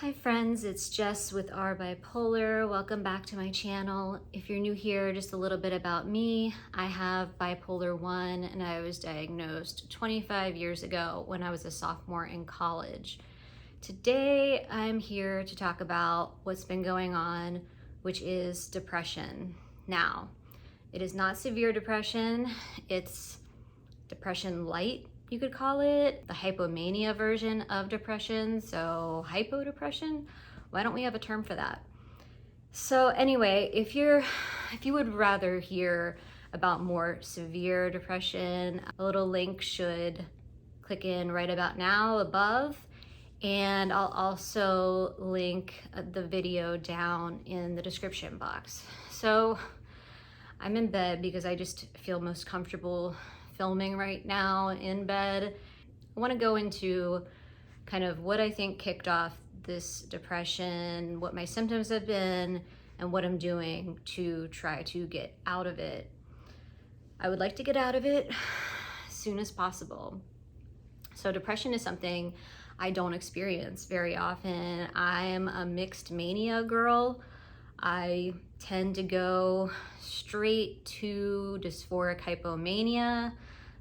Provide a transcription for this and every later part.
Hi friends, it's Jess with Our Bipolar. Welcome back to my channel. If you're new here, just a little bit about me. I have bipolar 1 and I was diagnosed 25 years ago when I was a sophomore in college. Today, I'm here to talk about what's been going on, which is depression. Now, it is not severe depression. It's depression light, you could call it, the hypomania version of depression, so hypodepression. Why don't we have a term for that? So anyway, if you would rather hear about more severe depression, a little link should click in right about now above, and I'll also link the video down in the description box. So I'm in bed because I just feel most comfortable filming right now in bed. I want to go into kind of what I think kicked off this depression, what my symptoms have been, and what I'm doing to try to get out of it. I would like to get out of it as soon as possible. So depression is something I don't experience very often. I'm a mixed mania girl. I tend to go straight to dysphoric hypomania.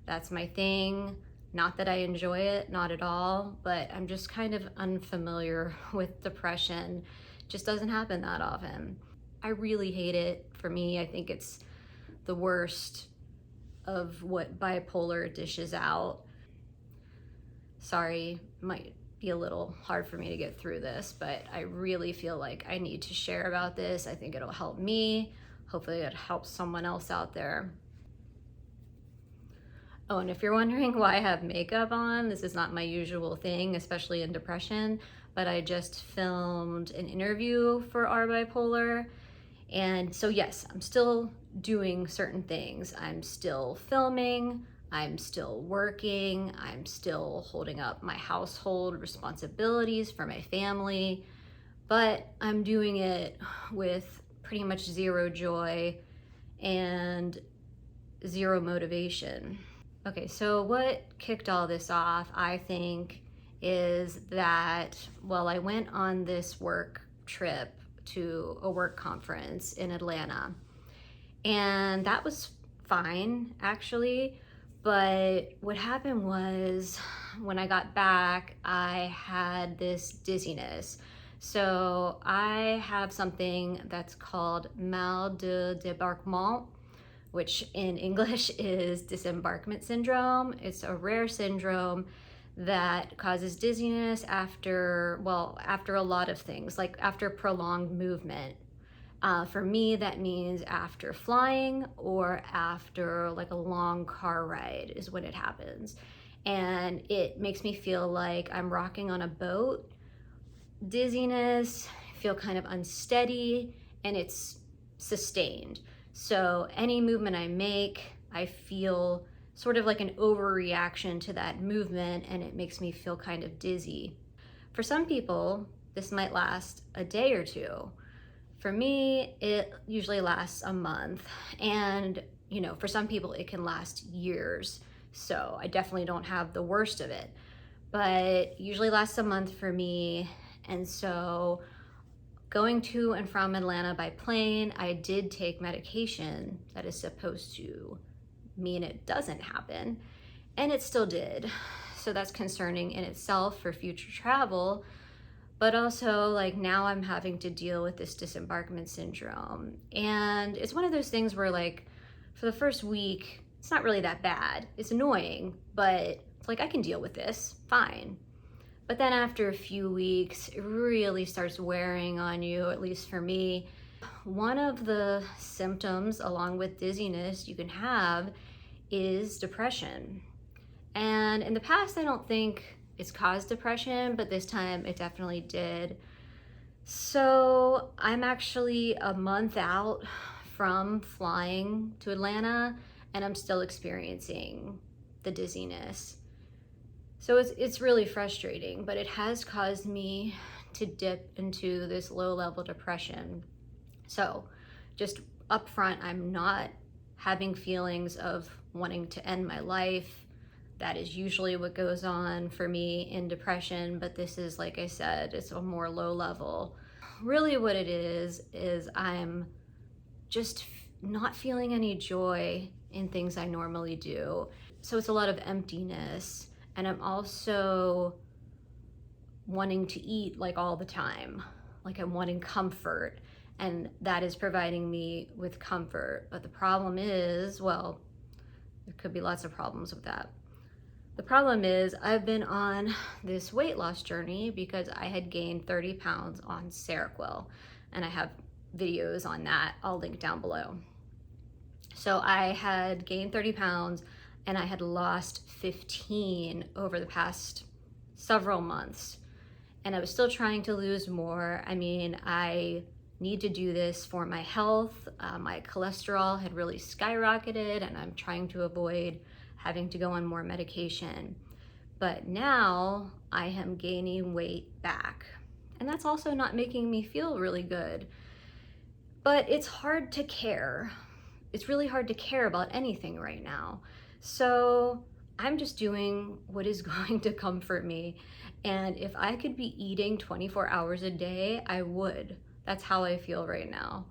That's my thing. Not that I enjoy it, not at all, but I'm just kind of unfamiliar with depression. It just doesn't happen that often. I really hate it. For me, I think it's the worst of what bipolar dishes out. Sorry, might be a little hard for me to get through this, but I really feel like I need to share about this. I think it'll help me. Hopefully it helps someone else out there. Oh, and if you're wondering why I have makeup on, this is not my usual thing, especially in depression, but I just filmed an interview for Our Bipolar. And so yes, I'm still doing certain things. I'm still filming, I'm still working, I'm still holding up my household responsibilities for my family, but I'm doing it with pretty much zero joy and zero motivation. Okay, so what kicked all this off, I think, is that, well, I went on this work trip to a work conference in Atlanta, and that was fine, actually. But what happened was when I got back, I had this dizziness. So I have something that's called mal de débarquement, which in English is disembarkment syndrome. It's a rare syndrome that causes dizziness after a lot of things, like after prolonged movement. For me, that means after flying or after like a long car ride is when it happens. And it makes me feel like I'm rocking on a boat. Dizziness, feel kind of unsteady, and it's sustained. So any movement I make, I feel sort of like an overreaction to that movement, and it makes me feel kind of dizzy. For some people, this might last a day or two. For me, it usually lasts a month, and for some people it can last years. So I definitely don't have the worst of it, but usually lasts a month for me. And so going to and from Atlanta by plane, I did take medication that is supposed to mean it doesn't happen, and it still did. So that's concerning in itself for future travel. But also, like, now I'm having to deal with this disembarkment syndrome. And it's one of those things where, like, for the first week, it's not really that bad. It's annoying, but it's like, I can deal with this, fine. But then after a few weeks, it really starts wearing on you, at least for me. One of the symptoms, along with dizziness, you can have is depression. And in the past, I don't think it's caused depression, but this time it definitely did. So I'm actually a month out from flying to Atlanta, and I'm still experiencing the dizziness. So it's really frustrating, but it has caused me to dip into this low-level depression. So just up front, I'm not having feelings of wanting to end my life. That is usually what goes on for me in depression, but this is, like I said, it's a more low level. Really what it is I'm just not feeling any joy in things I normally do. So it's a lot of emptiness, and I'm also wanting to eat like all the time. Like I'm wanting comfort, and that is providing me with comfort. But the problem is, well, there could be lots of problems with that. The problem is I've been on this weight loss journey because I had gained 30 pounds on Seroquel, and I have videos on that. I'll link down below. So I had gained 30 pounds and I had lost 15 over the past several months. And I was still trying to lose more. I mean, I need to do this for my health. My cholesterol had really skyrocketed, and I'm trying to avoid having to go on more medication. But now I am gaining weight back. And that's also not making me feel really good. But it's hard to care. It's really hard to care about anything right now. So I'm just doing what is going to comfort me. And if I could be eating 24 hours a day, I would. That's how I feel right now.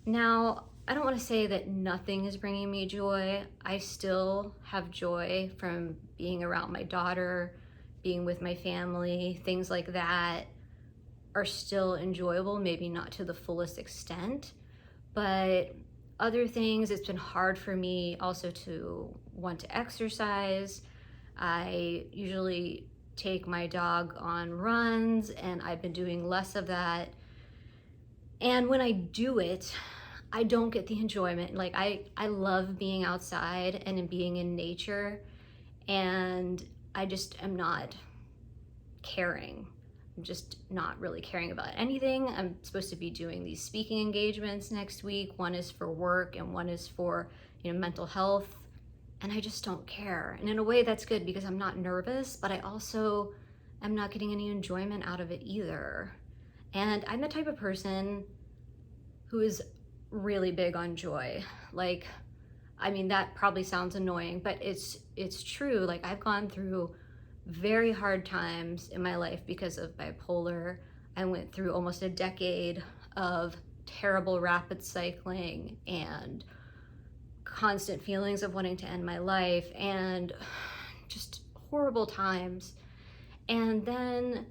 Now, I don't want to say that nothing is bringing me joy. I still have joy from being around my daughter, being with my family, things like that are still enjoyable, maybe not to the fullest extent, but other things, it's been hard for me also to want to exercise. I usually take my dog on runs, and I've been doing less of that. And when I do it, I don't get the enjoyment. Like I love being outside and being in nature, and I just am not caring. I'm just not really caring about anything. I'm supposed to be doing these speaking engagements next week. One is for work and one is for, mental health. And I just don't care. And in a way that's good because I'm not nervous, but I also am not getting any enjoyment out of it either. And I'm the type of person who is really big on joy. Like, I mean, that probably sounds annoying, but it's true. Like, I've gone through very hard times in my life because of bipolar. I went through almost a decade of terrible rapid cycling and constant feelings of wanting to end my life and just horrible times. And then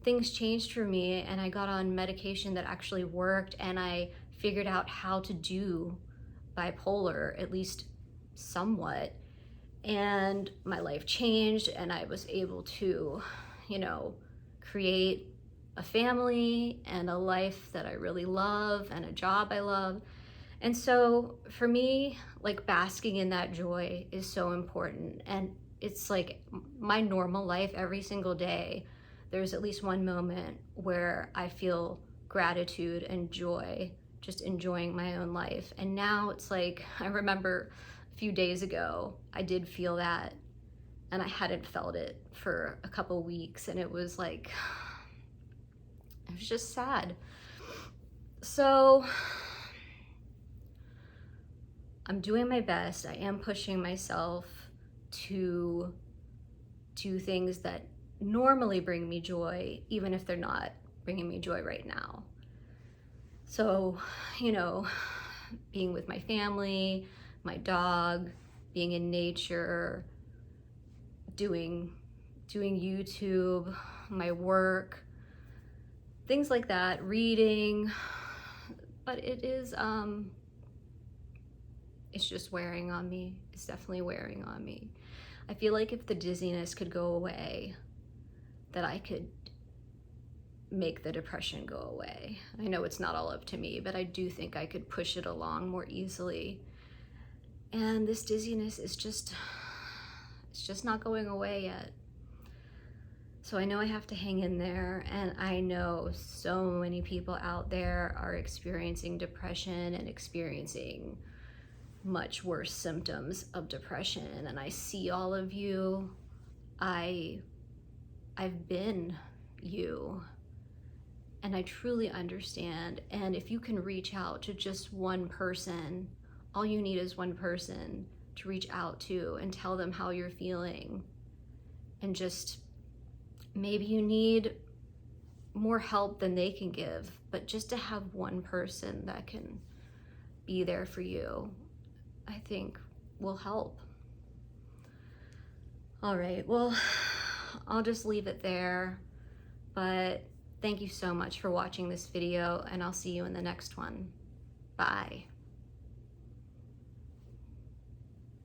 things changed for me, and I got on medication that actually worked, and I figured out how to do bipolar, at least somewhat, and my life changed, and I was able to, create a family and a life that I really love and a job I love. And so for me, like, basking in that joy is so important. And it's like my normal life every single day. There's at least one moment where I feel gratitude and joy, just enjoying my own life. And now it's like, I remember a few days ago, I did feel that, and I hadn't felt it for a couple weeks. And it was like, it was just sad. So I'm doing my best. I am pushing myself to do things that normally bring me joy, even if they're not bringing me joy right now. So, being with my family, my dog, being in nature, doing YouTube, my work, things like that, reading. But it is, it's just wearing on me. It's definitely wearing on me. I feel like if the dizziness could go away, that I could make the depression go away. I know it's not all up to me, but I do think I could push it along more easily. And this dizziness is just, it's just not going away yet. So I know I have to hang in there, and I know so many people out there are experiencing depression and experiencing much worse symptoms of depression, and I see all of you. I've been you, and I truly understand. And if you can reach out to just one person, all you need is one person to reach out to and tell them how you're feeling. And just, maybe you need more help than they can give, but just to have one person that can be there for you, I think will help. All right, well, I'll just leave it there, but thank you so much for watching this video, and I'll see you in the next one. Bye.